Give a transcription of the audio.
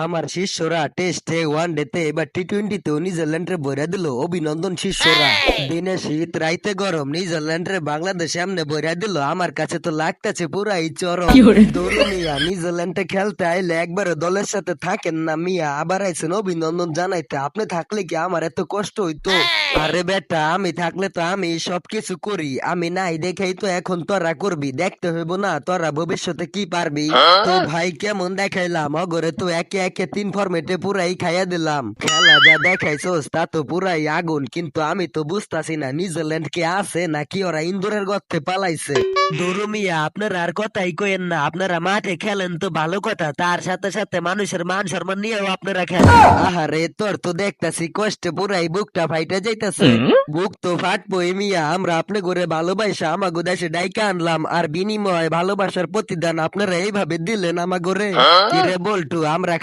আমার শিষ্যরা টেস্টে ওয়ানডেতে এবার টি-20তেও নিউজিল্যান্ডে বইরা দিল। অভিনন্দন শিষ্যরা। দিনে শীত রাইতে গরম, নিউজিল্যান্ডে বাংলাদেশে এমনি বইরা দিল। আমার কাছে তো লাগতেছে পুরাই চরম। দৌড়ু মিয়া, নিউজিল্যান্ডে খেলতে আইলে একবারে দলের সাথে থাকেন না মিয়া, আবার আইছেন অভিনন্দন জানাইতে। আপনি থাকলে কি আমার এত কষ্ট হইতো? আরে বেটা, আমি থাকলে তো আমি সবকিছু করি, আমি নাই দেখেই তো এখন তোরা করবি। দেখতে হইব না তোরা ভবিষ্যতে কি পারবি। তো ভাই কেমন দেখাইলাম, অগরে তো একে একে 3 ফরম্যাটে পুরাই খাইয়া দিলাম। খেলা যা দেখাইছোস তা তো পুরাই আগুন, কিন্তু আমি তো বুঝতাছি না নিউজিল্যান্ড কে আছে নাকি ওরা ইন্দোরের গর্তে পালাইছে। দৌড়ু মিয়া, আপনারা আর কথাই কইেন না। আপনারা মাঠে খেলেন তো ভালো কথা, তার সাথে সাথে মানুষের মান সম্মান নিয়েও আপনারা খেলেন। আহারে, তোর তো দেখতাছি কষ্টে পুরাই বুকটা ফাইটা যাইতাছে। বুক তো ফাটবই মিয়া, আমরা আপনি করে ভালোবাসা আমাগো দেশে ডাইকা আনলাম, আর বিনিময় ভালোবাসার প্রতিদান আপনারা এইভাবে দিলেন আমাগরে। কিরে বল্টু, আমরা